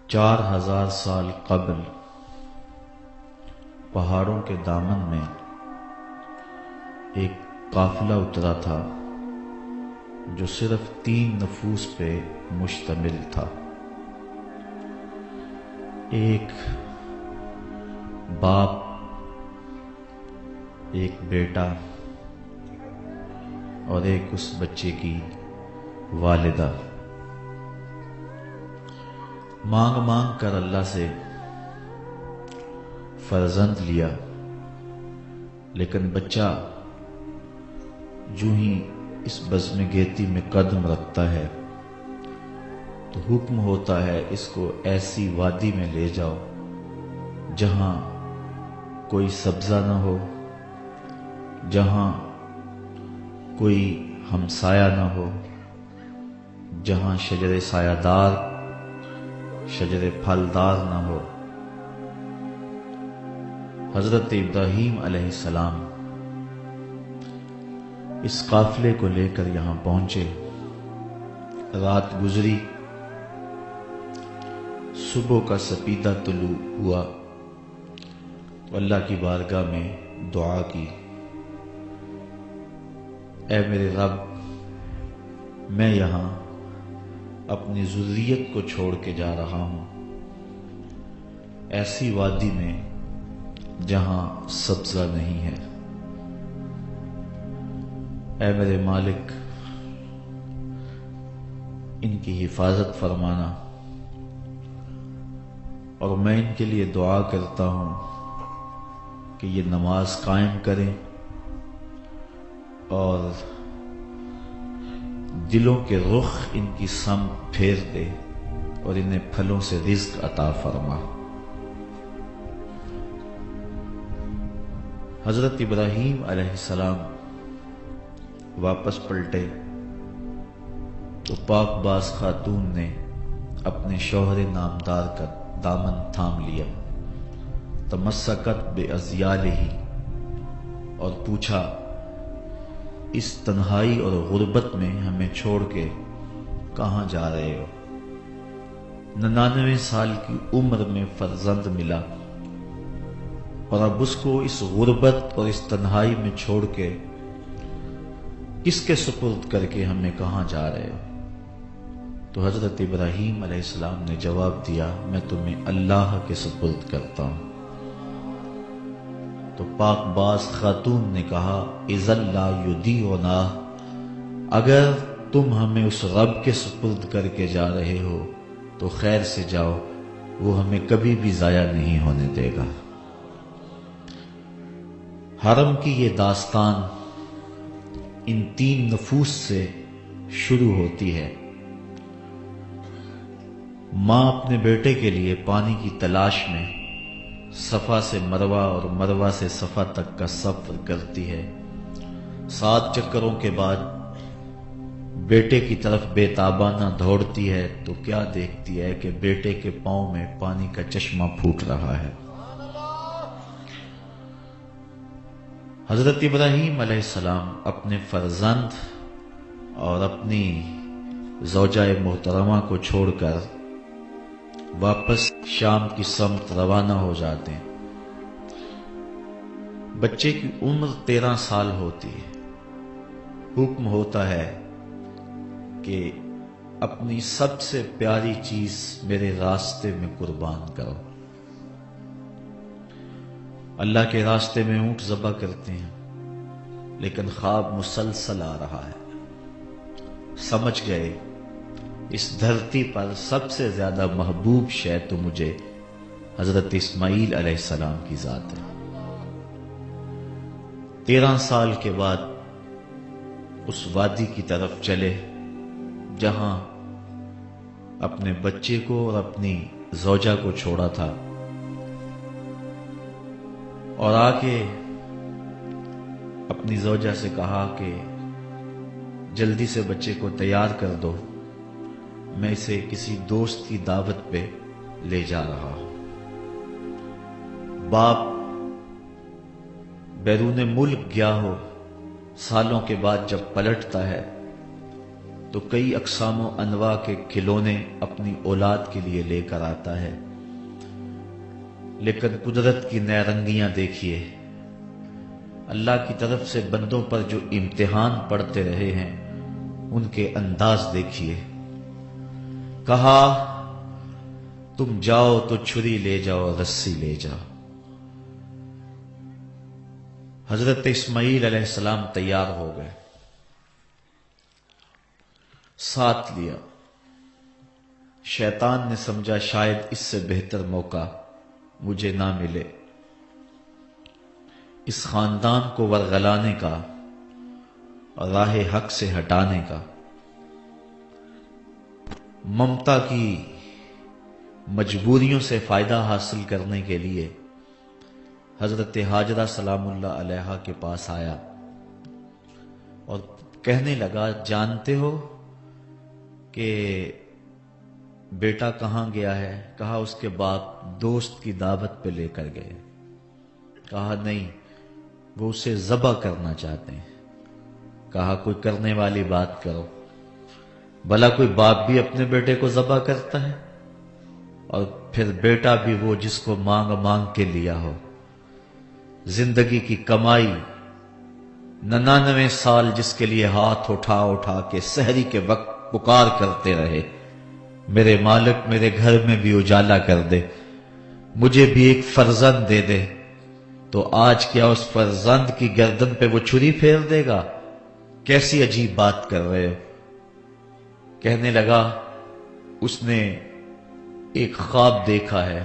4000 سال قبل پہاڑوں کے دامن میں ایک قافلہ اترا تھا جو صرف 3 نفوس پہ مشتمل تھا۔ ایک باپ، ایک بیٹا اور ایک اس بچے کی والدہ۔ مانگ مانگ کر اللہ سے فرزند لیا، لیکن بچہ جو ہی اس بزم گیتی میں قدم رکھتا ہے تو حکم ہوتا ہے اس کو ایسی وادی میں لے جاؤ جہاں کوئی سبزہ نہ ہو، جہاں کوئی ہمسایہ نہ ہو، جہاں شجر سایہ دار، شجر پھلدار نہ ہو۔ حضرت ابراہیم علیہ السلام اس قافلے کو لے کر یہاں پہنچے۔ رات گزری، صبح کا سپیدہ طلوع ہوا تو اللہ کی بارگاہ میں دعا کی، اے میرے رب، میں یہاں اپنی ذریت کو چھوڑ کے جا رہا ہوں، ایسی وادی میں جہاں سبزہ نہیں ہے۔ اے میرے مالک، ان کی حفاظت فرمانا، اور میں ان کے لیے دعا کرتا ہوں کہ یہ نماز قائم کریں اور دلوں کے رخ ان کی سمت پھیر دے اور انہیں پھلوں سے رزق عطا فرما۔ حضرت ابراہیم علیہ السلام واپس پلٹے تو پاک باز خاتون نے اپنے شوہر نامدار کا دامن تھام لیا، تمسکت بعضیالہ، اور پوچھا، اس تنہائی اور غربت میں ہمیں چھوڑ کے کہاں جا رہے ہو؟ 99 سال کی عمر میں فرزند ملا، اور اب اس کو اس غربت اور اس تنہائی میں چھوڑ کے کس کے سپرد کر کے ہمیں کہاں جا رہے ہو؟ تو حضرت ابراہیم علیہ السلام نے جواب دیا، میں تمہیں اللہ کے سپرد کرتا ہوں۔ تو پاک باز خاتون نے کہا، اذا لا یضیعنا، اگر تم ہمیں اس رب کے سپرد کر کے جا رہے ہو تو خیر سے جاؤ، وہ ہمیں کبھی بھی ضائع نہیں ہونے دے گا۔ حرم کی یہ داستان ان 3 نفوس سے شروع ہوتی ہے۔ ماں اپنے بیٹے کے لیے پانی کی تلاش میں صفا سے مروہ اور مروہ سے صفا تک کا سفر کرتی ہے۔ 7 چکروں کے بعد بیٹے کی طرف بے تابانہ دوڑتی ہے تو کیا دیکھتی ہے کہ بیٹے کے پاؤں میں پانی کا چشمہ پھوٹ رہا ہے۔ حضرت ابراہیم علیہ السلام اپنے فرزند اور اپنی زوجہ محترمہ کو چھوڑ کر واپس شام کی سمت روانہ ہو جاتے ہیں۔ بچے کی عمر 13 سال ہوتی ہے۔ حکم ہوتا ہے کہ اپنی سب سے پیاری چیز میرے راستے میں قربان کرو۔ اللہ کے راستے میں اونٹ ذبح کرتے ہیں، لیکن خواب مسلسل آ رہا ہے۔ سمجھ گئے اس دھرتی پر سب سے زیادہ محبوب شے تو مجھے حضرت اسماعیل علیہ السلام کی ذات ہے۔ 13 سال کے بعد اس وادی کی طرف چلے جہاں اپنے بچے کو اور اپنی زوجہ کو چھوڑا تھا، اور آ کے اپنی زوجہ سے کہا کہ جلدی سے بچے کو تیار کر دو، میں اسے کسی دوست کی دعوت پہ لے جا رہا ہوں۔ باپ بیرون ملک گیا ہو، سالوں کے بعد جب پلٹتا ہے تو کئی اقسام و انواع کے کھلونے اپنی اولاد کے لیے لے کر آتا ہے، لیکن قدرت کی نیرنگیاں دیکھیے، اللہ کی طرف سے بندوں پر جو امتحان پڑتے رہے ہیں ان کے انداز دیکھیے۔ کہا تم جاؤ تو چھری لے جاؤ، رسی لے جاؤ۔ حضرت اسماعیل علیہ السلام تیار ہو گئے، ساتھ لیا۔ شیطان نے سمجھا شاید اس سے بہتر موقع مجھے نہ ملے اس خاندان کو ورغلانے کا اور راہ حق سے ہٹانے کا۔ ممتا کی مجبوریوں سے فائدہ حاصل کرنے کے لیے حضرت ہاجرہ سلام اللہ علیہا کے پاس آیا اور کہنے لگا، جانتے ہو کہ بیٹا کہاں گیا ہے؟ کہا اس کے باپ دوست کی دعوت پہ لے کر گئے۔ کہا نہیں، وہ اسے ذبح کرنا چاہتے ہیں۔ کہا کوئی کرنے والی بات کرو، بھلا کوئی باپ بھی اپنے بیٹے کو ذبح کرتا ہے؟ اور پھر بیٹا بھی وہ جس کو مانگ مانگ کے لیا ہو، زندگی کی کمائی 99 سال جس کے لیے ہاتھ اٹھا اٹھا کے سحری کے وقت پکار کرتے رہے، میرے مالک میرے گھر میں بھی اجالا کر دے، مجھے بھی ایک فرزند دے دے، تو آج کیا اس فرزند کی گردن پہ وہ چھری پھیر دے گا؟ کیسی عجیب بات کر رہے ہو؟ کہنے لگا اس نے ایک خواب دیکھا ہے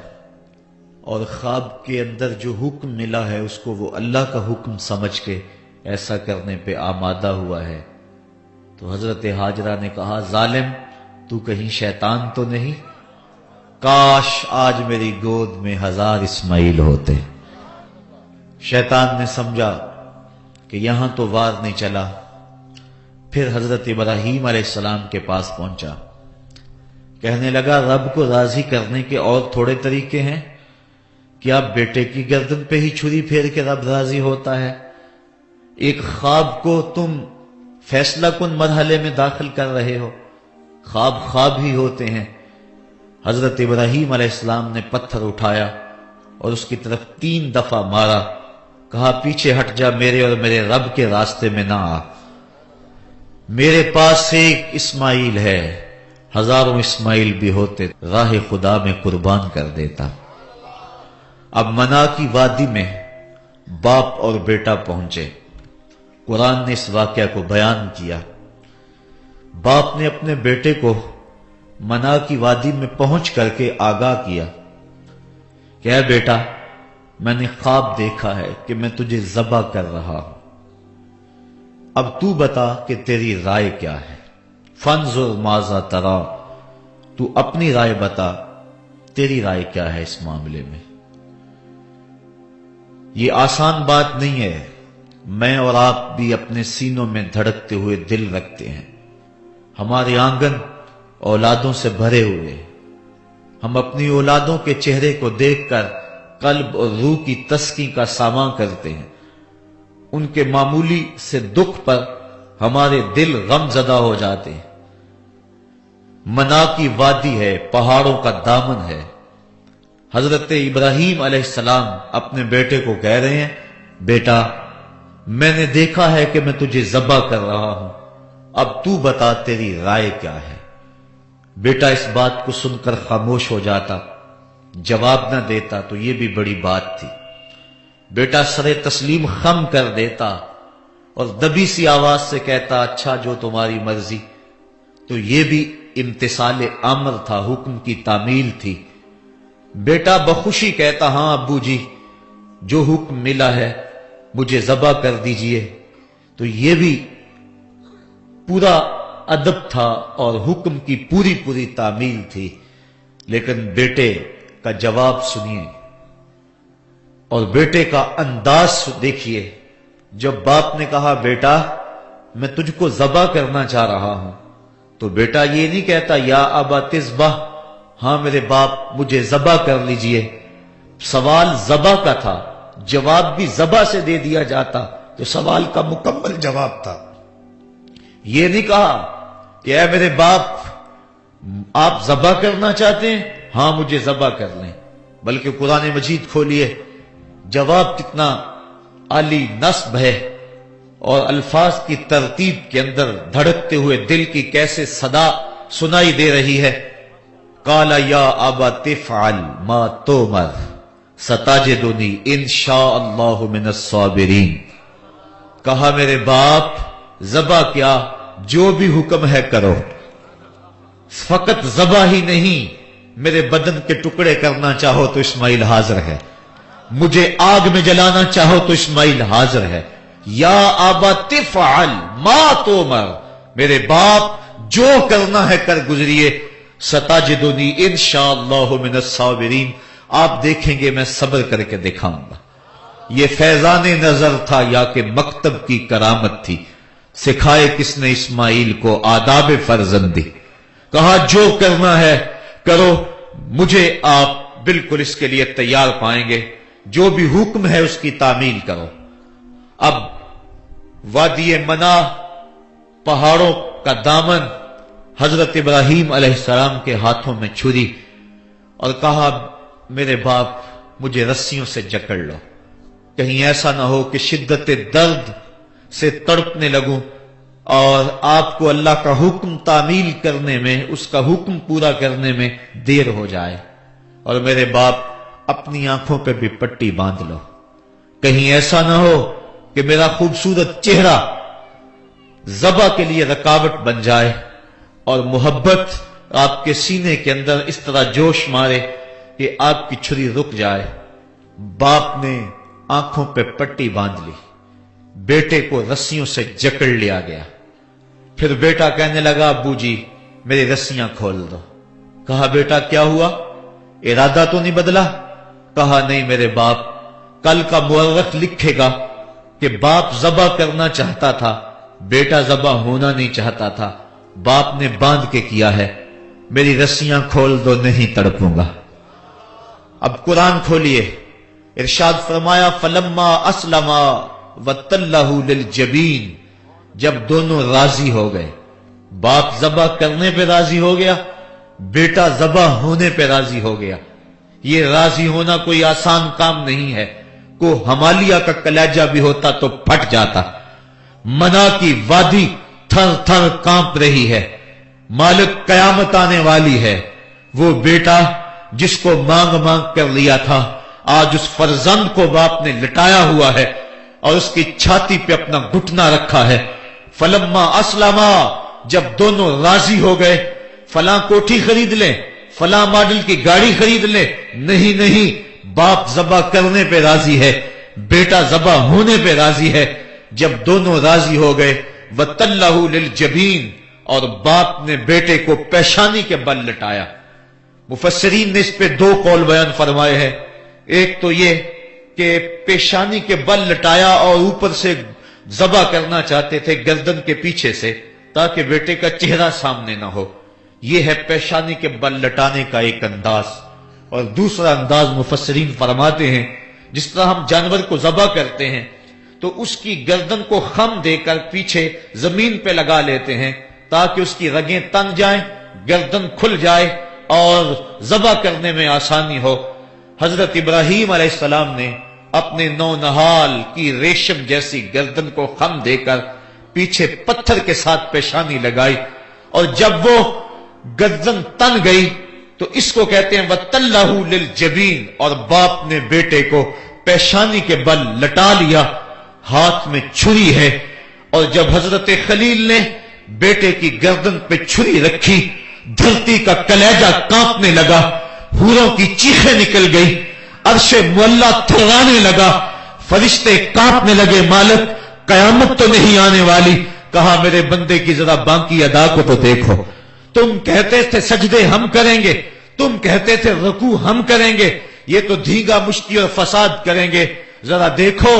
اور خواب کے اندر جو حکم ملا ہے اس کو وہ اللہ کا حکم سمجھ کے ایسا کرنے پہ آمادہ ہوا ہے۔ تو حضرت ہاجرہ نے کہا، ظالم تو کہیں شیطان تو نہیں؟ کاش آج میری گود میں 1000 اسماعیل ہوتے۔ شیطان نے سمجھا کہ یہاں تو وار نہیں چلا، پھر حضرت ابراہیم علیہ السلام کے پاس پہنچا، کہنے لگا رب کو راضی کرنے کے اور تھوڑے طریقے ہیں کیا؟ بیٹے کی گردن پہ ہی چھری پھیر کے رب راضی ہوتا ہے؟ ایک خواب کو تم فیصلہ کن مرحلے میں داخل کر رہے ہو، خواب خواب ہی ہوتے ہیں۔ حضرت ابراہیم علیہ السلام نے پتھر اٹھایا اور اس کی طرف 3 دفعہ مارا، کہا پیچھے ہٹ جا، میرے اور میرے رب کے راستے میں نہ آ، میرے پاس ایک اسماعیل ہے، 1000 اسماعیل بھی ہوتے راہ خدا میں قربان کر دیتا۔ اب منا کی وادی میں باپ اور بیٹا پہنچے، قرآن نے اس واقعہ کو بیان کیا۔ باپ نے اپنے بیٹے کو منا کی وادی میں پہنچ کر کے آگاہ کیا کہ اے بیٹا، میں نے خواب دیکھا ہے کہ میں تجھے ذبح کر رہا ہوں، اب تو بتا کہ تیری رائے کیا ہے؟ فانظر ماذا تری، تو اپنی رائے بتا، تیری رائے کیا ہے اس معاملے میں؟ یہ آسان بات نہیں ہے، میں اور آپ بھی اپنے سینوں میں دھڑکتے ہوئے دل رکھتے ہیں، ہمارے آنگن اولادوں سے بھرے ہوئے، ہم اپنی اولادوں کے چہرے کو دیکھ کر قلب اور روح کی تسکین کا ساماں کرتے ہیں، ان کے معمولی سے دکھ پر ہمارے دل غم زدہ ہو جاتے ہیں۔ منا کی وادی ہے، پہاڑوں کا دامن ہے، حضرت ابراہیم علیہ السلام اپنے بیٹے کو کہہ رہے ہیں، بیٹا میں نے دیکھا ہے کہ میں تجھے ذبح کر رہا ہوں، اب تو بتا تیری رائے کیا ہے؟ بیٹا اس بات کو سن کر خاموش ہو جاتا، جواب نہ دیتا تو یہ بھی بڑی بات تھی۔ بیٹا سر تسلیم خم کر دیتا اور دبی سی آواز سے کہتا، اچھا جو تمہاری مرضی، تو یہ بھی امتثال امر تھا، حکم کی تعمیل تھی۔ بیٹا بخوشی کہتا، ہاں ابو جی، جو حکم ملا ہے مجھے ذبح کر دیجئے، تو یہ بھی پورا ادب تھا اور حکم کی پوری پوری تعمیل تھی۔ لیکن بیٹے کا جواب سنیے اور بیٹے کا انداز دیکھیے۔ جب باپ نے کہا بیٹا میں تجھ کو ذبح کرنا چاہ رہا ہوں، تو بیٹا یہ نہیں کہتا یا ابا تذبح، ہاں میرے باپ مجھے ذبح کر لیجئے۔ سوال ذبح کا تھا، جواب بھی ذبح سے دے دیا جاتا تو سوال کا مکمل جواب تھا۔ یہ نہیں کہا کہ اے میرے باپ، آپ ذبح کرنا چاہتے ہیں؟ ہاں مجھے ذبح کر لیں۔ بلکہ قرآن مجید کھولیے، جواب کتنا عالی نصب ہے، اور الفاظ کی ترتیب کے اندر دھڑکتے ہوئے دل کی کیسے صدا سنائی دے رہی ہے۔ قال یا ابت افعل ما تؤمر ستجدنی ان شاء اللہ من الصابرین۔ کہا میرے باپ، ذبح کیا، جو بھی حکم ہے کرو، فقط ذبح ہی نہیں، میرے بدن کے ٹکڑے کرنا چاہو تو اسماعیل حاضر ہے، مجھے آگ میں جلانا چاہو تو اسماعیل حاضر ہے۔ یا ابت افعل ما تؤمر، میرے باپ جو کرنا ہے کر گزریے، ستجدنی انشاءاللہ من الصابرین، آپ دیکھیں گے میں صبر کر کے دکھاؤں گا۔ یہ فیضان نظر تھا یا کہ مکتب کی کرامت تھی؟ سکھائے کس نے اسماعیل کو آداب فرزندی؟ کہا جو کرنا ہے کرو، مجھے آپ بالکل اس کے لیے تیار پائیں گے، جو بھی حکم ہے اس کی تعمیل کرو۔ اب وادی منا، پہاڑوں کا دامن، حضرت ابراہیم علیہ السلام کے ہاتھوں میں چھری، اور کہا میرے باپ مجھے رسیوں سے جکڑ لو، کہیں ایسا نہ ہو کہ شدت درد سے تڑپنے لگوں اور آپ کو اللہ کا حکم تعمیل کرنے میں، اس کا حکم پورا کرنے میں دیر ہو جائے، اور میرے باپ اپنی آنکھوں پہ بھی پٹی باندھ لو، کہیں ایسا نہ ہو کہ میرا خوبصورت چہرہ ذبح کے لیے رکاوٹ بن جائے اور محبت آپ کے سینے کے اندر اس طرح جوش مارے کہ آپ کی چھری رک جائے۔ باپ نے آنکھوں پہ پٹی باندھ لی، بیٹے کو رسیوں سے جکڑ لیا گیا۔ پھر بیٹا کہنے لگا ابو جی میری رسیاں کھول دو۔ کہا بیٹا کیا ہوا، ارادہ تو نہیں بدلا؟ کہا نہیں میرے باپ، کل کا مورخ لکھے گا کہ باپ ذبح کرنا چاہتا تھا، بیٹا ذبح ہونا نہیں چاہتا تھا، باپ نے باندھ کے کیا ہے، میری رسیاں کھول دو نہیں تڑپوں گا۔ اب قرآن کھولیے، ارشاد فرمایا فلما اسلما وتلہ للجبین، جب دونوں راضی ہو گئے، باپ ذبح کرنے پہ راضی ہو گیا، بیٹا ذبح ہونے پہ راضی ہو گیا۔ یہ راضی ہونا کوئی آسان کام نہیں ہے، کو ہمالیہ کا کلیجہ بھی ہوتا تو پھٹ جاتا۔ منا کی وادی تھر تھر کانپ رہی ہے، مالک قیامت آنے والی ہے۔ وہ بیٹا جس کو مانگ مانگ کر لیا تھا، آج اس فرزند کو باپ نے لٹایا ہوا ہے اور اس کی چھاتی پہ اپنا گھٹنا رکھا ہے۔ فلما اسلما، جب دونوں راضی ہو گئے، فلاں کوٹھی خرید لیں، فلاں ماڈل کی گاڑی خرید لیں، نہیں، باپ ذبح کرنے پہ راضی ہے، بیٹا ذبح ہونے پہ راضی ہے۔ جب دونوں راضی ہو گئے، وَتَلَّهُ لِلْجَبِينِ، اور باپ نے بیٹے کو پیشانی کے بل لٹایا۔ مفسرین نے اس پہ دو قول بیان فرمائے ہیں، ایک تو یہ کہ پیشانی کے بل لٹایا اور اوپر سے ذبح کرنا چاہتے تھے گردن کے پیچھے سے تاکہ بیٹے کا چہرہ سامنے نہ ہو، یہ ہے پیشانی کے بل لٹانے کا ایک انداز۔ اور دوسرا انداز مفسرین فرماتے ہیں جس طرح ہم جانور کو ذبح کرتے ہیں تو اس کی گردن کو خم دے کر پیچھے زمین پہ لگا لیتے ہیں تاکہ اس کی رگیں تن جائیں، گردن کھل جائے اور ذبح کرنے میں آسانی ہو۔ حضرت ابراہیم علیہ السلام نے اپنے نونہال کی ریشم جیسی گردن کو خم دے کر پیچھے پتھر کے ساتھ پیشانی لگائی، اور جب وہ گردن تن گئی تو اس کو کہتے ہیں وَتَلَّهُ لِلْجَبِينِ، اور باپ نے بیٹے کو پیشانی کے بل لٹا لیا، ہاتھ میں چھری ہے۔ اور جب حضرت خلیل نے بیٹے کی گردن پہ چھری رکھی، دھرتی کا کلیجہ کانپنے لگا، حوروں کی چیخیں نکل گئی، عرش معلیٰ تھرانے لگا، فرشتے کانپنے لگے، مالک قیامت تو نہیں آنے والی؟ کہا میرے بندے کی ذرا باقی ادا کو تو دیکھو، تم کہتے تھے سجدے ہم کریں گے، تم کہتے تھے رکوع ہم کریں گے، یہ تو دھیگا مشتی اور فساد کریں گے، ذرا دیکھو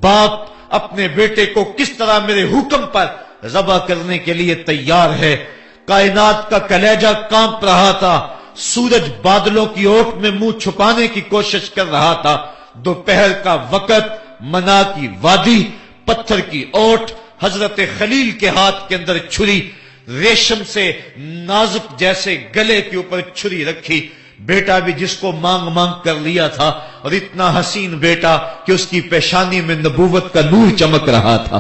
باپ اپنے بیٹے کو کس طرح میرے حکم پر ذبح کرنے کے لیے تیار ہے۔ کائنات کا کلیجہ کانپ رہا تھا، سورج بادلوں کی اوٹ میں منہ چھپانے کی کوشش کر رہا تھا، دوپہر کا وقت، منا کی وادی، پتھر کی اوٹ، حضرت خلیل کے ہاتھ کے اندر چھری، ریشم سے نازک جیسے گلے کے اوپر چھری رکھی. بیٹا بھی جس کو مانگ مانگ کر لیا تھا، اور اتنا حسین بیٹا کہ اس کی پیشانی میں نبوت کا نور چمک رہا تھا.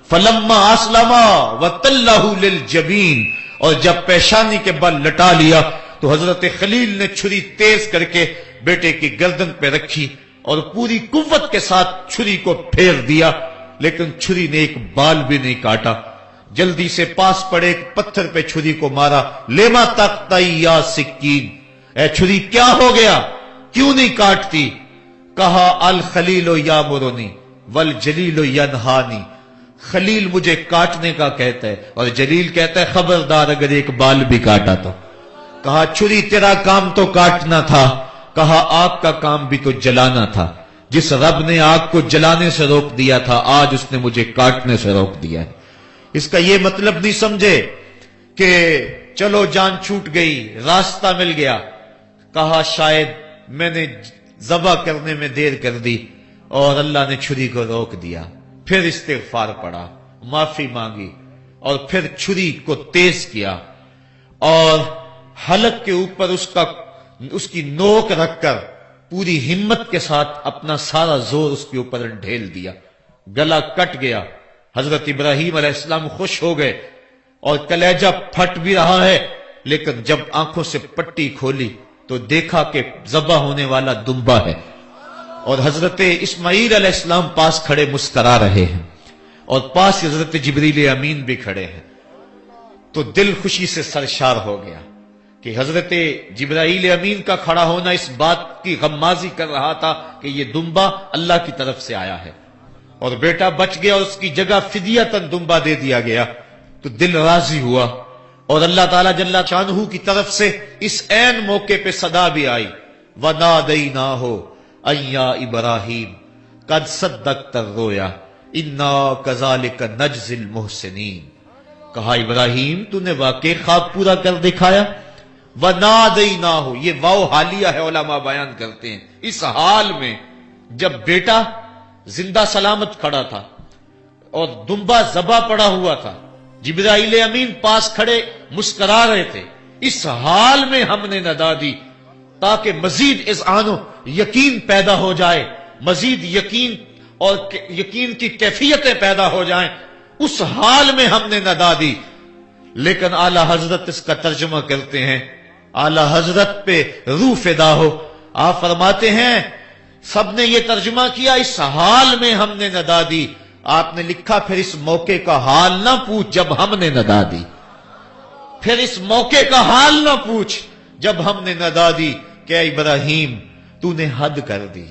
فلما اسلما وتلہ للجبین، اور جب پیشانی کے بل لٹا لیا تو حضرت خلیل نے چھری تیز کر کے بیٹے کی گردن پہ رکھی اور پوری قوت کے ساتھ چھری کو پھیر دیا، لیکن چھری نے ایک بال بھی نہیں کاٹا. جلدی سے پاس پڑے ایک پتھر پہ چھری کو مارا. لیما تقطعی یا سکین، اے چھری کیا ہو گیا، کیوں نہیں کاٹتی؟ کہا الخلیل یامرنی والجلیل ینہانی، خلیل مجھے کاٹنے کا کہتا ہے اور جلیل کہتا ہے خبردار اگر ایک بال بھی کاٹا تو. کہا چھری تیرا کام تو کاٹنا تھا، کہا آگ کا کام بھی تو جلانا تھا. جس رب نے آگ کو جلانے سے روک دیا تھا آج اس نے مجھے کاٹنے سے روک دیا ہے. اس کا یہ مطلب نہیں سمجھے کہ چلو جان چھوٹ گئی، راستہ مل گیا. کہا شاید میں نے ذبح کرنے میں دیر کر دی اور اللہ نے چھری کو روک دیا. پھر استغفار پڑا، معافی مانگی اور پھر چھری کو تیز کیا اور حلق کے اوپر اس کی نوک رکھ کر پوری ہمت کے ساتھ اپنا سارا زور اس کے اوپر ڈھیل دیا. گلا کٹ گیا. حضرت ابراہیم علیہ السلام خوش ہو گئے اور کلیجہ پھٹ بھی رہا ہے، لیکن جب آنکھوں سے پٹی کھولی تو دیکھا کہ ذبح ہونے والا دمبا ہے، اور حضرت اسماعیل علیہ السلام پاس کھڑے مسکرا رہے ہیں اور پاس حضرت جبریل امین بھی کھڑے ہیں. تو دل خوشی سے سرشار ہو گیا کہ حضرت جبرائیل امین کا کھڑا ہونا اس بات کی غمازی کر رہا تھا کہ یہ دمبا اللہ کی طرف سے آیا ہے اور بیٹا بچ گیا اور اس کی جگہ فدیتاً دمبا دے دیا گیا. تو دل راضی ہوا اور اللہ تعالیٰ جل شانہ کی طرف سے اس عین موقع پہ صدا بھی آئی، وَنَادَيْنَاهُ أَن يَا إِبْرَاهِيمُ قَدْ صَدَّقْتَ الرُّؤْيَا إِنَّا كَذَلِكَ نَجْزِي الْمُحْسِنِينَ. کہا ابراہیم تو نے واقعی خواب پورا کر دکھایا. وَنَادَيْنَاهُ، یہ واو حالیہ ہے، علماء بیان کرتے ہیں اس حال میں جب بیٹا زندہ سلامت کھڑا تھا اور دمبا ذبح پڑا ہوا تھا، جبرائیل امین پاس کھڑے مسکرا رہے تھے، اس حال میں ہم نے ندا دی تاکہ مزید اذعان و یقین پیدا ہو جائے، مزید یقین اور یقین کی کیفیتیں پیدا ہو جائیں. اس حال میں ہم نے ندا دی. لیکن اعلی حضرت اس کا ترجمہ کرتے ہیں، اعلی حضرت پہ روح فدا ہو. آپ فرماتے ہیں سب نے یہ ترجمہ کیا اس حال میں ہم نے ندا دی. آپ نے لکھا پھر اس موقع کا حال نہ پوچھ جب ہم نے ندا دی، پھر اس موقع کا حال نہ پوچھ جب ہم نے ندا دی کہ اے ابراہیم تو نے حد کر دی،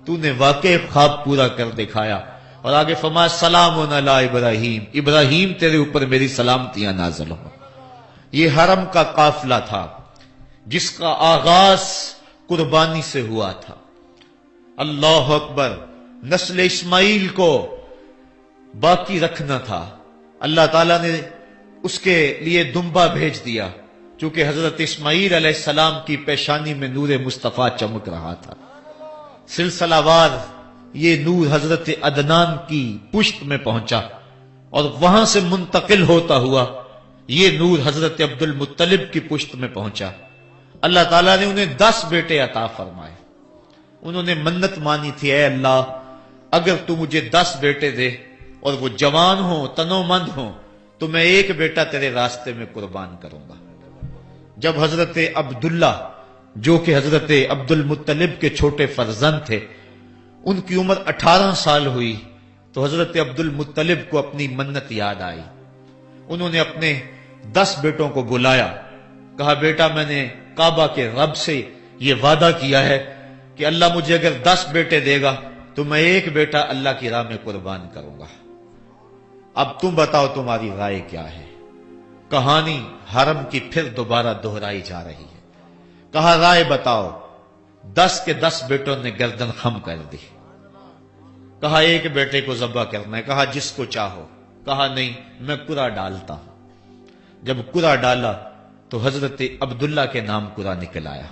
تو نے واقعی خواب پورا کر دکھایا. اور آگے فرمایا سلام علی ابراہیم، ابراہیم تیرے اوپر میری سلامتیاں نازل ہوں. یہ حرم کا قافلہ تھا جس کا آغاز قربانی سے ہوا تھا. اللہ اکبر. نسل اسماعیل کو باقی رکھنا تھا. اللہ تعالیٰ نے اس کے لیے دمبا بھیج دیا چونکہ حضرت اسماعیل علیہ السلام کی پیشانی میں نور مصطفیٰ چمک رہا تھا. سلسلہ وار یہ نور حضرت عدنان کی پشت میں پہنچا اور وہاں سے منتقل ہوتا ہوا یہ نور حضرت عبد المطلب کی پشت میں پہنچا. اللہ تعالیٰ نے انہیں 10 بیٹے عطا فرمائے. انہوں نے منت مانی تھی، اے اللہ اگر تو مجھے 10 بیٹے دے اور وہ جوان ہوں تنو مند ہوں تو میں ایک بیٹا تیرے راستے میں قربان کروں گا. جب حضرت عبداللہ جو کہ حضرت عبد المطلب کے چھوٹے فرزند تھے ان کی عمر 18 سال ہوئی تو حضرت عبد المطلب کو اپنی منت یاد آئی. انہوں نے اپنے 10 بیٹوں کو بلایا، کہا بیٹا میں نے کعبہ کے رب سے یہ وعدہ کیا ہے کہ اللہ مجھے اگر 10 بیٹے دے گا تو میں ایک بیٹا اللہ کی راہ میں قربان کروں گا. اب تم بتاؤ تمہاری رائے کیا ہے. کہانی حرم کی پھر دوبارہ دہرائی جا رہی ہے. کہا رائے بتاؤ. 10 کے 10 بیٹوں نے گردن خم کر دی. کہا ایک بیٹے کو ذبح کرنا ہے. کہا جس کو چاہو. کہا نہیں میں قرعہ ڈالتا ہوں. جب قرعہ ڈالا تو حضرت عبداللہ کے نام قرعہ نکل آیا.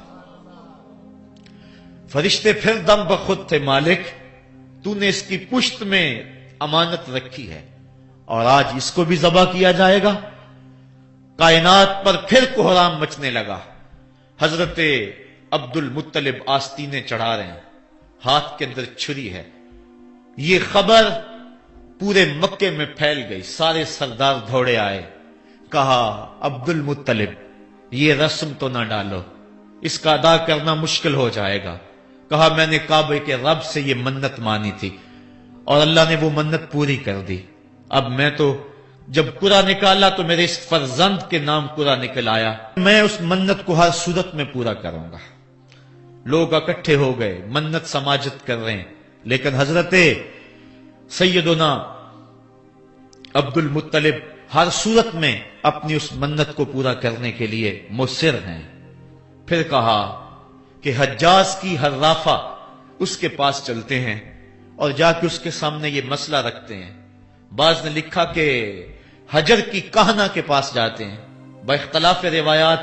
فرشتے پھر دم بخود تھے، مالک تو نے اس کی پشت میں امانت رکھی ہے اور آج اس کو بھی ذبح کیا جائے گا. کائنات پر پھر کوہرام مچنے لگا۔ حضرت عبد المطلب آستینے چڑھا رہے ہیں، ہاتھ کے اندر چھری ہے۔ یہ خبر پورے مکے میں پھیل گئی، سارے سردار دوڑے آئے۔ کہا عبد المطلب یہ رسم تو نہ ڈالو، اس کا ادا کرنا مشکل ہو جائے گا۔ کہا میں نے کعبے کے رب سے یہ منت مانی تھی اور اللہ نے وہ منت پوری کر دی۔ اب میں تو جب قرآ نکالا تو میرے اس فرزند کے نام قرآ نکل آیا، میں اس منت کو ہر صورت میں پورا کروں گا۔ لوگ اکٹھے ہو گئے، منت سماجت کر رہے ہیں، لیکن حضرت سیدنا عبد المطلب ہر صورت میں اپنی اس منت کو پورا کرنے کے لیے مصر ہیں۔ پھر کہا کہ حجاز کی حرافہ اس کے پاس چلتے ہیں اور جا کے اس کے سامنے یہ مسئلہ رکھتے ہیں۔ بعض نے لکھا کہ حجر کی کہنا کے پاس جاتے ہیں، با اختلاف روایات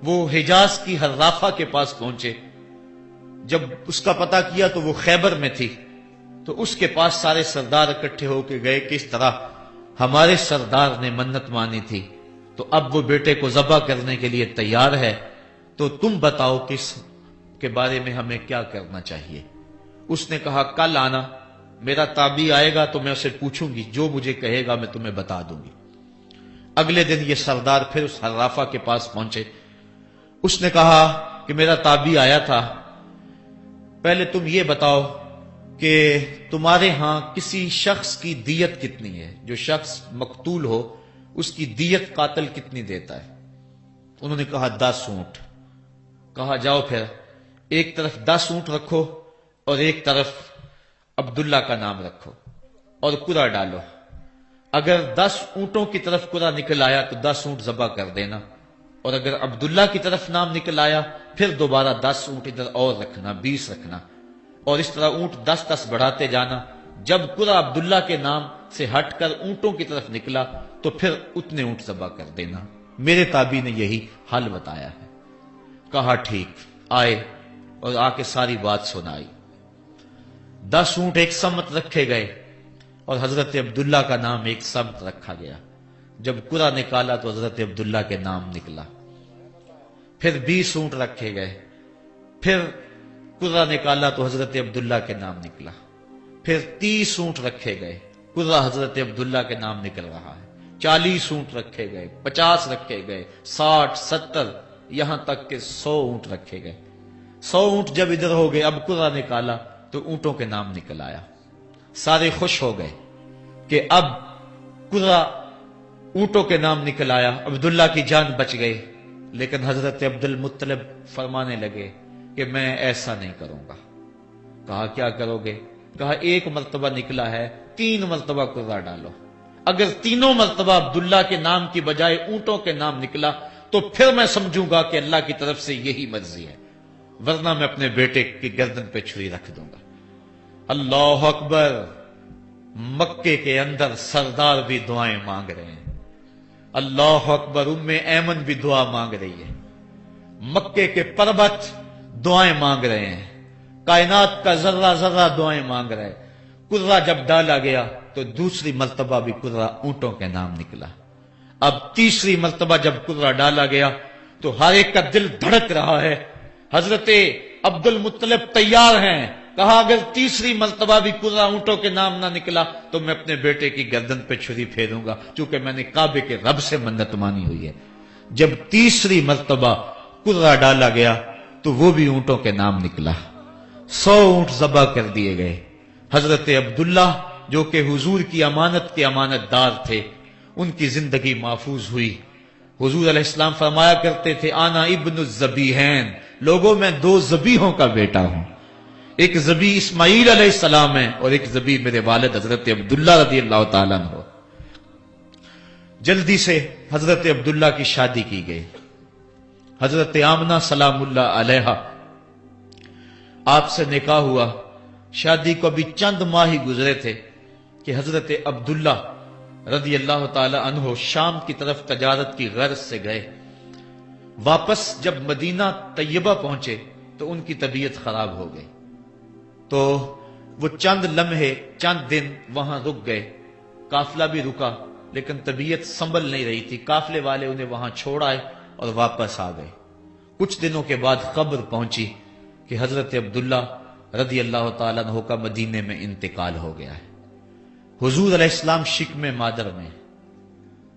وہ حجاز کی حرافہ کے پاس پہنچے۔ جب اس کا پتہ کیا تو وہ خیبر میں تھی، تو اس کے پاس سارے سردار اکٹھے ہو کے گئے کہ اس طرح ہمارے سردار نے منت مانی تھی، تو اب وہ بیٹے کو ذبح کرنے کے لیے تیار ہے، تو تم بتاؤ کہ اس کے بارے میں ہمیں کیا کرنا چاہیے۔ اس نے کہا کل آنا، میرا تابعی آئے گا تو میں اسے پوچھوں گی، جو مجھے کہے گا میں تمہیں بتا دوں گی۔ اگلے دن یہ سردار پھر اس حرافہ کے پاس پہنچے۔ اس نے کہا کہ میرا تابعی آیا تھا، پہلے تم یہ بتاؤ کہ تمہارے ہاں کسی شخص کی دیت کتنی ہے، جو شخص مقتول ہو اس کی دیت قاتل کتنی دیتا ہے۔ انہوں نے کہا 10 اونٹ۔ کہا جاؤ پھر ایک طرف 10 اونٹ رکھو اور ایک طرف عبداللہ کا نام رکھو اور قرعہ ڈالو، اگر 10 اونٹوں کی طرف قرعہ نکل آیا تو 10 اونٹ ذبح کر دینا، اور اگر عبداللہ کی طرف نام نکل آیا پھر دوبارہ 10 اونٹ ادھر اور رکھنا، 20 رکھنا، اور اس طرح اونٹ 10 بڑھاتے جانا۔ جب قرعہ عبداللہ کے نام سے ہٹ کر اونٹوں کی طرف نکلا تو پھر اتنے اونٹ ذبح کر دینا۔ میرے تابعی نے یہی حل بتایا ہے۔ کہا ٹھیک، آئے اور آ کے ساری بات سنائی۔ 10 اونٹ ایک سمت رکھے گئے اور حضرت عبداللہ کا نام ایک سمت رکھا گیا۔ جب قرعہ نکالا تو حضرت عبداللہ کے نام نکلا۔ پھر 20 اونٹ رکھے گئے، پھر قرعہ نکالا تو حضرت عبداللہ کے نام نکلا۔ پھر 30 اونٹ رکھے گئے، قرعہ حضرت عبداللہ کے نام نکل رہا ہے۔ 40 اونٹ رکھے گئے، 50 رکھے گئے، 60، 70، یہاں تک کہ 100 اونٹ رکھے گئے۔ 100 اونٹ جب ادھر ہو گئے، اب قرعہ نکالا تو اونٹوں کے نام نکل آیا۔ سارے خوش ہو گئے کہ اب قرعہ اونٹوں کے نام نکل آیا، عبداللہ کی جان بچ گئی۔ لیکن حضرت عبد المطلب فرمانے لگے کہ میں ایسا نہیں کروں گا۔ کہا کیا کرو گے؟ کہا ایک مرتبہ نکلا ہے، 3 مرتبہ قرعہ ڈالو، اگر تینوں مرتبہ عبداللہ کے نام کی بجائے اونٹوں کے نام نکلا تو پھر میں سمجھوں گا کہ اللہ کی طرف سے یہی مرضی ہے، ورنہ میں اپنے بیٹے کی گردن پہ چھری رکھ دوں گا۔ اللہ اکبر! مکے کے اندر سردار بھی دعائیں مانگ رہے ہیں۔ اللہ اکبر! ایمن بھی دعا مانگ رہی ہے، مکے کے پربت دعائیں مانگ رہے ہیں، کائنات کا ذرہ ذرہ دعائیں مانگ رہے ہیں۔ قرعہ جب ڈالا گیا تو دوسری مرتبہ بھی قرعہ اونٹوں کے نام نکلا۔ اب تیسری مرتبہ جب قرعہ ڈالا گیا تو ہر ایک کا دل دھڑک رہا ہے۔ حضرت عبد المطلب تیار ہیں، کہا اگر تیسری مرتبہ بھی قرعہ اونٹوں کے نام نہ نکلا تو میں اپنے بیٹے کی گردن پہ چھری پھیروں گا، چونکہ میں نے کعبے کے رب سے منت مانی ہوئی ہے۔ جب تیسری مرتبہ قرعہ ڈالا گیا تو وہ بھی اونٹوں کے نام نکلا۔ 100 اونٹ ذبح کر دیے گئے۔ حضرت عبداللہ جو کہ حضور کی امانت کے امانت دار تھے، ان کی زندگی محفوظ ہوئی۔ حضور علیہ السلام فرمایا کرتے تھے آنا ابن الذبیحین، لوگوں میں 2 ذبیحوں کا بیٹا ہوں، ایک ذبیح اسماعیل علیہ السلام ہے اور ایک ذبیح میرے والد حضرت عبداللہ رضی اللہ تعالیٰ عنہ۔ جلدی سے حضرت عبداللہ کی شادی کی گئی۔ حضرت آمنہ سلام اللہ علیہا آپ سے نکاح ہوا، شادی کو ابھی چند ماہ ہی گزرے تھے کہ حضرت عبداللہ رضی اللہ تعالی عنہ شام کی طرف تجارت کی غرض سے گئے۔ واپس جب مدینہ طیبہ پہنچے تو ان کی طبیعت خراب ہو گئی، تو وہ چند لمحے چند دن وہاں رک گئے، قافلہ بھی رکا لیکن طبیعت سنبھل نہیں رہی تھی. قافلے والے انہیں وہاں چھوڑ آئے اور واپس آ گئے. کچھ دنوں کے بعد خبر پہنچی کہ حضرت عبداللہ رضی اللہ تعالیٰ عنہ کا مدینے میں انتقال ہو گیا ہے. حضور علیہ السلام شکم مادر میں.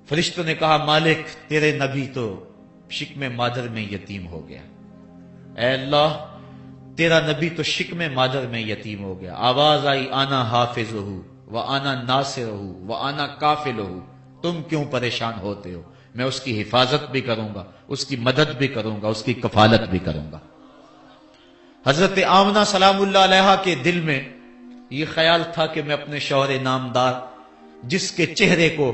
فرشتوں نے کہا مالک تیرے نبی تو شکم مادر میں یتیم ہو گیا. اے اللہ تیرا نبی تو شکم مادر میں یتیم ہو گیا. آواز آئی آنا حافظہ و آنا ناصرہ و آنا کافلہ. تم کیوں پریشان ہوتے ہو؟ میں اس کی حفاظت بھی کروں گا، اس کی مدد بھی کروں گا، اس کی کفالت بھی کروں گا. حضرت آمنہ سلام اللہ علیہا کے دل میں یہ خیال تھا کہ میں اپنے شوہر نامدار جس کے چہرے کو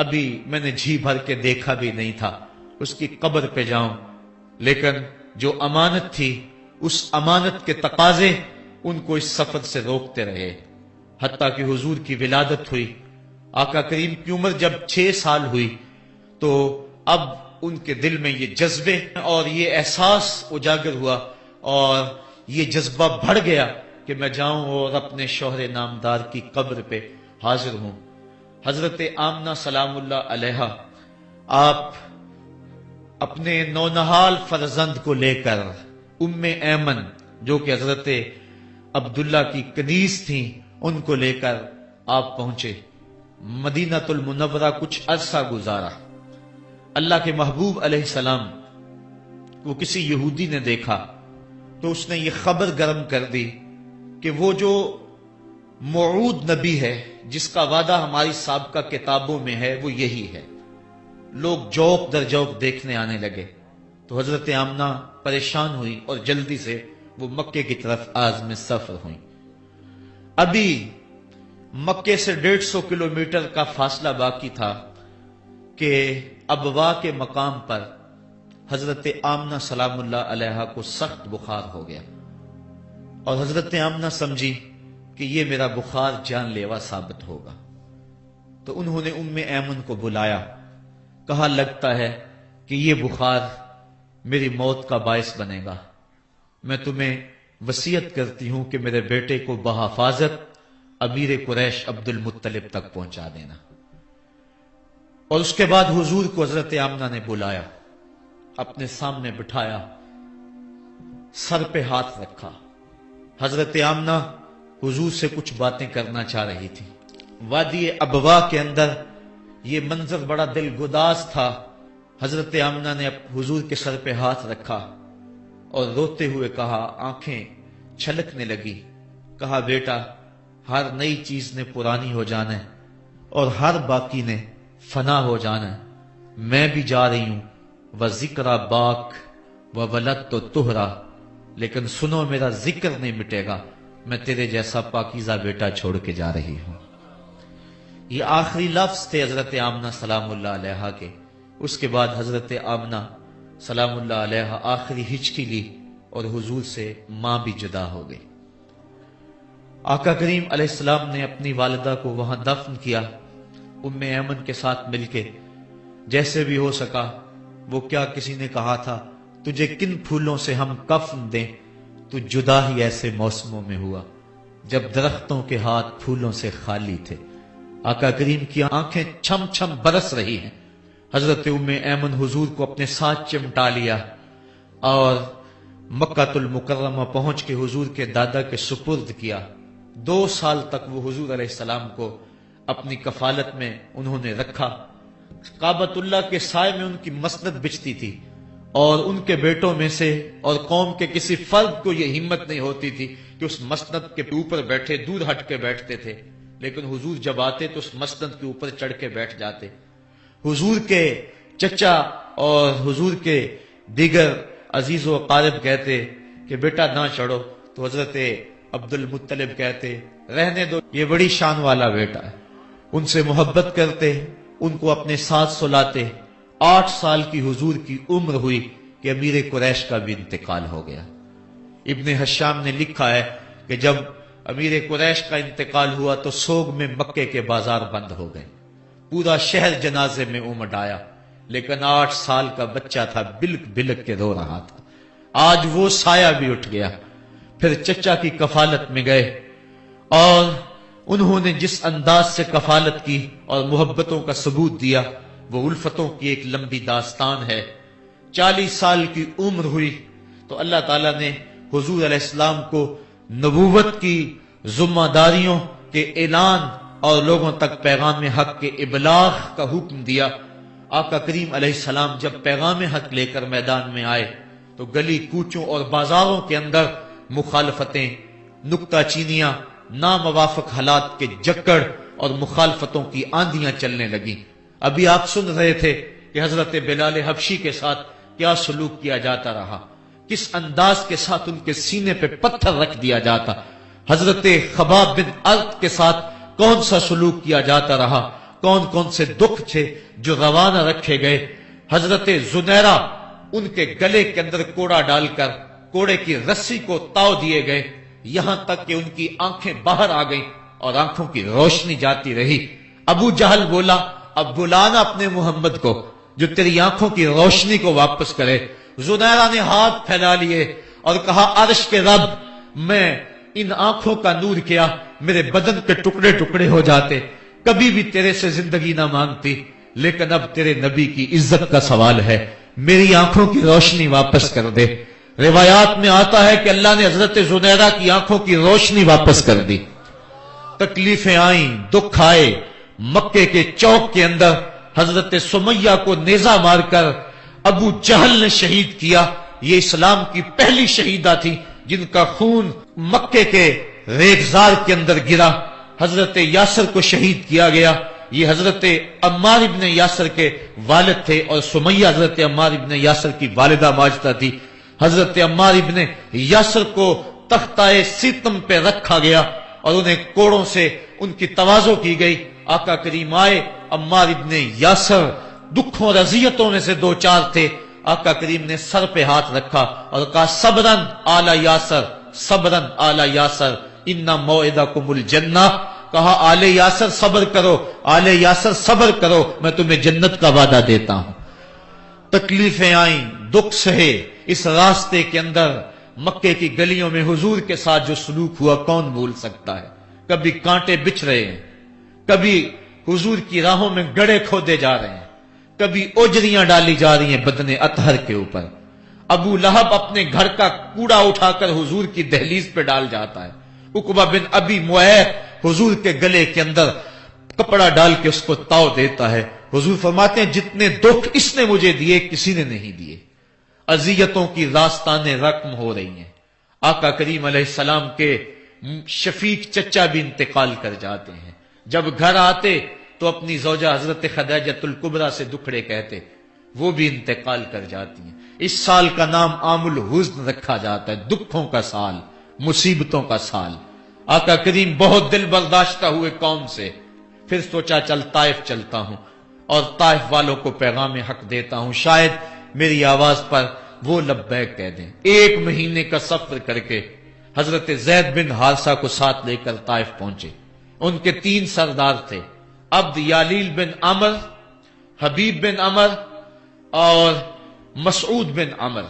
ابھی میں نے جی بھر کے دیکھا بھی نہیں تھا اس کی قبر پہ جاؤں. لیکن جو امانت تھی اس امانت کے تقاضے ان کو اس سفر سے روکتے رہے. حتیٰ کہ حضور کی ولادت ہوئی. آقا کریم کی عمر جب 6 سال ہوئی تو اب ان کے دل میں یہ جذبے اور یہ احساس اجاگر ہوا اور یہ جذبہ بڑھ گیا کہ میں جاؤں اور اپنے شوہر نامدار کی قبر پہ حاضر ہوں. حضرت آمنہ سلام اللہ علیہا آپ اپنے نونہال فرزند کو لے کر ام ایمن جو کہ حضرت عبداللہ کی کنیز تھیں ان کو لے کر آپ پہنچے. مدینہ المنورہ کچھ عرصہ گزارا. اللہ کے محبوب علیہ السلام کو کسی یہودی نے دیکھا تو اس نے یہ خبر گرم کر دی کہ وہ جو موعود نبی ہے جس کا وعدہ ہماری سابقہ کتابوں میں ہے وہ یہی ہے. لوگ جوق در جوق دیکھنے آنے لگے تو حضرت آمنہ پریشان ہوئی اور جلدی سے وہ مکے کی طرف عازم سفر ہوئی. ابھی مکے سے 150 کلومیٹر کا فاصلہ باقی تھا کہ ابوا کے مقام پر حضرت آمنہ سلام اللہ علیہا کو سخت بخار ہو گیا اور حضرت آمنہ سمجھی کہ یہ میرا بخار جان لیوا ثابت ہوگا. تو انہوں نے ام ایمن کو بلایا. کہا لگتا ہے کہ یہ بخار میری موت کا باعث بنے گا. میں تمہیں وصیت کرتی ہوں کہ میرے بیٹے کو بحفاظت امیر قریش عبد المطلب تک پہنچا دینا. اور اس کے بعد حضور کو حضرت آمنہ نے بلایا، اپنے سامنے بٹھایا، سر پہ ہاتھ رکھا. حضرت آمنہ حضور سے کچھ باتیں کرنا چاہ رہی تھی. وادی ابوا کے اندر یہ منظر بڑا دل گداز تھا. حضرت آمنہ نے حضور کے سر پہ ہاتھ رکھا اور روتے ہوئے کہا، آنکھیں چھلکنے لگی. کہا بیٹا ہر نئی چیز نے پرانی ہو جانا ہے اور ہر باقی نے فنا ہو جانا ہے. میں بھی جا رہی ہوں وذکر باک وولدت طہرا، لیکن سنو میرا ذکر نہیں مٹے گا، میں تیرے جیسا پاکیزہ بیٹا چھوڑ کے جا رہی ہوں. یہ آخری لفظ تھے حضرت آمنہ سلام اللہ علیہا کے. اس کے بعد حضرت آمنہ سلام اللہ علیہا آخری ہچکی لی اور حضور سے ماں بھی جدا ہو گئی. آقا کریم علیہ السلام نے اپنی والدہ کو وہاں دفن کیا ام ایمن کے ساتھ مل کے. جیسے بھی ہو سکا وہ کیا کسی نے کہا تھا تجھے کن پھولوں سے ہم کفن دیں، تو جدا ہی ایسے موسموں میں ہوا جب درختوں کے ہاتھ پھولوں سے خالی تھے. آقا کریم کی آنکھیں چھم چھم برس رہی ہیں. حضرت ام ایمن حضور کو اپنے ساتھ چمٹا لیا اور مکہ المکرمہ پہنچ کے حضور کے دادا کے سپرد کیا. 2 سال تک وہ حضور علیہ السلام کو اپنی کفالت میں انہوں نے رکھا. کعبۃ اللہ کے سائے میں ان کی مسند بچتی تھی اور ان کے بیٹوں میں سے اور قوم کے کسی فرد کو یہ ہمت نہیں ہوتی تھی کہ اس مسند کے اوپر بیٹھے، دور ہٹ کے بیٹھتے تھے. لیکن حضور جب آتے تو اس مسند کے اوپر چڑھ کے بیٹھ جاتے. حضور کے چچا اور حضور کے دیگر عزیز و اقارب کہتے کہ بیٹا نہ چڑھو، تو حضرت عبد المطلب کہتے رہنے دو، یہ بڑی شان والا بیٹا ہے. ان سے محبت کرتے، ان کو اپنے ساتھ سلاتے. 8 سال کی حضور کی عمر ہوئی کہ امیر قریش کا بھی انتقال ہو گیا. ابن حشام نے لکھا ہے کہ جب امیر قریش کا انتقال ہوا تو سوگ میں مکے کے بازار بند ہو گئے. پورا شہر جنازے میں امڈ آیا، لیکن 8 سال کا بچہ تھا، بلک بلک کے رو رہا تھا. آج وہ سایہ بھی اٹھ گیا. پھر چچا کی کفالت میں گئے اور انہوں نے جس انداز سے کفالت کی اور محبتوں کا ثبوت دیا وہ الفتوں کی ایک لمبی داستان ہے۔ 40 سال کی عمر ہوئی تو اللہ تعالیٰ نے حضور علیہ السلام کو نبوت کی ذمہ داریوں کے اعلان اور لوگوں تک پیغام حق کے ابلاغ کا حکم دیا۔ آقا کریم علیہ السلام جب پیغام حق لے کر میدان میں آئے تو گلی کوچوں اور بازاروں کے اندر مخالفتیں، نکتہ چینیاں، ناموافق حالات کے جکڑ اور مخالفتوں کی آندیاں چلنے لگیں۔ ابھی آپ سن رہے تھے کہ حضرت بلال حبشی کے ساتھ کیا سلوک کیا جاتا رہا، کس انداز کے ساتھ ان کے سینے پہ پتھر رکھ دیا جاتا، حضرت خباب بن ارت کے ساتھ کون سا سلوک کیا جاتا رہا، کون کون سے دکھ تھے جو روانہ رکھے گئے۔ حضرت زنیرہ ان کے گلے کے اندر کوڑا ڈال کر کوڑے کی رسی کو تاؤ دیے گئے، یہاں تک کہ ان کی آنکھیں باہر آ گئیں اور آنکھوں کی روشنی جاتی رہی۔ ابو جہل بولا اب بلانا اپنے محمد کو جو تیری آنکھوں کی روشنی کو واپس کرے۔ زنیرہ نے ہاتھ پھیلا لیے اور کہا عرش کے رب، میں ان آنکھوں کا نور کیا میرے بدن کے ٹکڑے ٹکڑے ہو جاتے، کبھی بھی تیرے سے زندگی نہ مانگتی، لیکن اب تیرے نبی کی عزت کا سوال ہے، میری آنکھوں کی روشنی واپس کر دے۔ روایات میں آتا ہے کہ اللہ نے حضرت زنیرہ کی آنکھوں کی روشنی واپس کر دی۔ تکلیفیں آئیں، دکھ آئے، مکے کے چوک کے اندر حضرت سمیہ کو نیزہ مار کر ابو جہل نے شہید کیا۔ یہ اسلام کی پہلی شہیدہ تھی جن کا خون مکے کے ریگزار کے اندر گرا۔ حضرت یاسر کو شہید کیا گیا۔ یہ حضرت عمار ابن یاسر کے والد تھے اور سمیہ حضرت عمار ابن یاسر کی والدہ ماجدہ تھی۔ حضرت عمار ابن یاسر کو تختہ سیتم پہ رکھا گیا اور انہیں کوڑوں سے ان کی تواضع کی گئی۔ آقا کریم آئے، عمار ابن یاسر دکھوں اور اذیتوں میں سے دو چار تھے۔ آقا کریم نے سر پہ ہاتھ رکھا اور کہا صبرن آل یاسر، صبرن آل یاسر ان موعدکم الجنہ۔ کہا آل یاسر صبر کرو، آل یاسر صبر کرو، میں تمہیں جنت کا وعدہ دیتا ہوں۔ تکلیفیں آئیں، دکھ سہے، اس راستے کے اندر مکے کی گلیوں میں حضور کے ساتھ جو سلوک ہوا کون بھول سکتا ہے۔ کبھی کانٹے بچھ رہے ہیں، کبھی حضور کی راہوں میں گڑھے کھودے جا رہے ہیں، کبھی اوجریاں ڈالی جا رہی ہیں بدن اطہر کے اوپر۔ ابو لہب اپنے گھر کا کوڑا اٹھا کر حضور کی دہلیز پہ ڈال جاتا ہے۔ عقبہ بن ابی معیط حضور کے گلے کے اندر کپڑا ڈال کے اس کو تاؤ دیتا ہے۔ حضور فرماتے ہیں جتنے دکھ اس نے مجھے دیے کسی نے نہیں دیے۔ اذیتوں کی داستانیں رقم ہو رہی ہیں۔ آقا کریم علیہ السلام کے شفیق چچا بھی انتقال کر جاتے ہیں۔ جب گھر آتے تو اپنی زوجہ حضرت خدیجۃ الکبریٰ سے دکھڑے کہتے، وہ بھی انتقال کر جاتی ہیں۔ اس سال کا نام عام الحزن رکھا جاتا ہے، دکھوں کا سال، مصیبتوں کا سال۔ آقا کریم بہت دل برداشتہ ہوئے قوم سے، پھر سوچا چل طائف چلتا ہوں اور طائف والوں کو پیغام حق دیتا ہوں، شاید میری آواز پر وہ لبیک کہہ دیں۔ 1 مہینے کا سفر کر کے حضرت زید بن حارثہ کو ساتھ لے کر طائف پہنچے۔ ان کے 3 سردار تھے، عبد یالیل بن عمر، حبیب بن عمر اور مسعود بن عمر۔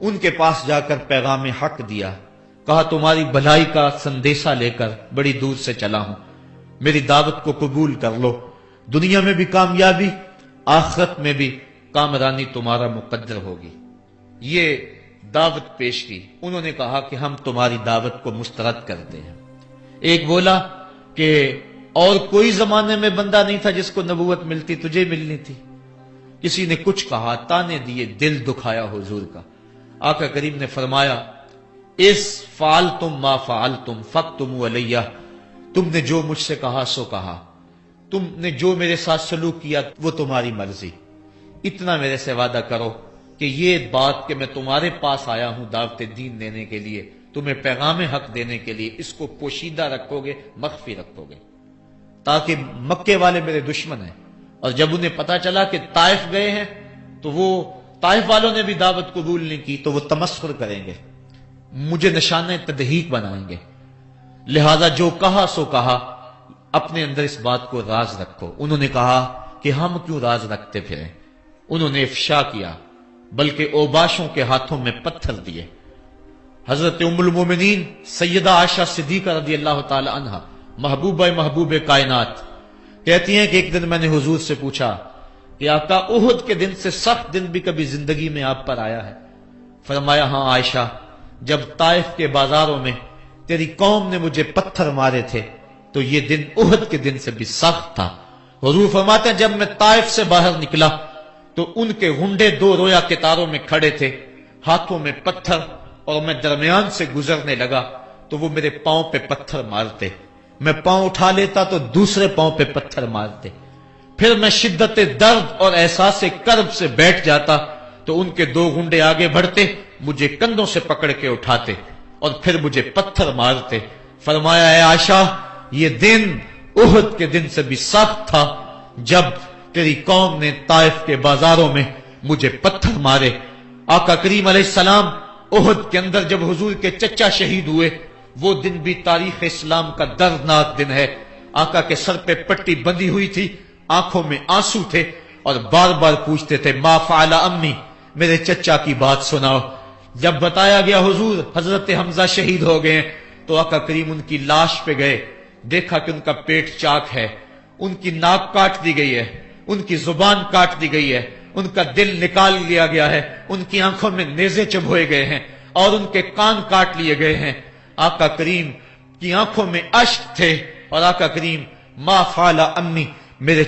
ان کے پاس جا کر پیغام حق دیا، کہا تمہاری بھلائی کا سندیشہ لے کر بڑی دور سے چلا ہوں، میری دعوت کو قبول کر لو، دنیا میں بھی کامیابی، آخرت میں بھی کامرانی تمہارا مقدر ہوگی۔ یہ دعوت پیش کی۔ انہوں نے کہا کہ ہم تمہاری دعوت کو مسترد کرتے ہیں۔ ایک بولا کہ اور کوئی زمانے میں بندہ نہیں تھا جس کو نبوت ملتی، تجھے ملنی تھی۔ کسی نے کچھ کہا، تانے دیے، دل دکھایا حضور کا۔ آقا کریم نے فرمایا اس فعلتم ما فعلتم فاکتموا علیہ، تم نے جو مجھ سے کہا سو کہا، تم نے جو میرے ساتھ سلوک کیا وہ تمہاری مرضی، اتنا میرے سے وعدہ کرو کہ یہ بات کہ میں تمہارے پاس آیا ہوں دعوت دین دینے کے لیے، تمہیں پیغام حق دینے کے لیے، اس کو پوشیدہ رکھو گے، مخفی رکھو گے، تاکہ مکے والے میرے دشمن ہیں، اور جب انہیں پتا چلا کہ طائف گئے ہیں تو وہ طائف والوں نے بھی دعوت قبول نہیں کی تو وہ تمسخر کریں گے، مجھے نشانہ تضحیک بنائیں گے، لہذا جو کہا سو کہا، اپنے اندر اس بات کو راز رکھو۔ انہوں نے کہا کہ ہم کیوں راز رکھتے پھریں؟ انہوں نے افشا کیا، بلکہ اوباشوں کے ہاتھوں میں پتھر دیے۔ حضرت ام المومنین سیدہ عائشہ صدیقہ رضی اللہ تعالی عنہا محبوب کائنات کہتی ہیں کہ ایک دن میں نے حضور سے پوچھا کہ آقا احد کے دن سے سخت دن بھی کبھی زندگی میں آپ پر آیا ہے؟ فرمایا ہاں عائشہ، جب طائف کے بازاروں میں تیری قوم نے مجھے پتھر مارے تھے تو یہ دن احد کے دن سے بھی سخت تھا۔ حضور فرماتے ہیں جب میں طائف سے باہر نکلا تو ان کے گنڈے دو رویا کتاروں میں کھڑے تھے، ہاتھوں میں پتھر، اور میں درمیان سے گزرنے لگا تو وہ میرے پاؤں پہ پتھر مارتے، میں پاؤں اٹھا لیتا تو دوسرے پاؤں پہ پتھر مارتے، پھر میں شدت درد اور احساس کرب سے بیٹھ جاتا تو ان کے دو گنڈے آگے بڑھتے، مجھے کندھوں سے پکڑ کے اٹھاتے اور پھر مجھے پتھر مارتے۔ فرمایا اے عائشہ، یہ دن احد کے دن سے بھی سخت تھا جب تیری قوم نے طائف کے بازاروں میں مجھے پتھر مارے۔ آقا کریم علیہ السلام احد کے اندر جب حضور کے چچا شہید ہوئے، وہ دن بھی تاریخ اسلام کا دردناک دن ہے۔ آقا کے سر پہ پٹی بندھی ہوئی تھی، آنکھوں میں آنسو تھے اور بار بار پوچھتے تھے ما فعل امی، میرے چچا کی بات سناؤ۔ جب بتایا گیا حضور حضرت حمزہ شہید ہو گئے تو آقا کریم ان کی لاش پہ گئے، دیکھا کہ ان کا پیٹ چاک ہے، ان کی ناک کاٹ دی گئی ہے، ان کی زبان کاٹ دی گئی ہے، ان کا دل نکال لیا گیا ہے، ان کی آنکھوں میں نیزے چبھوئے گئے ہیں اور ان کے کان کاٹ لیے گئے ہیں۔ آقا کریم کی آنکھوں میں اشک تھے اور آقا کریم ما فعل امی، میرے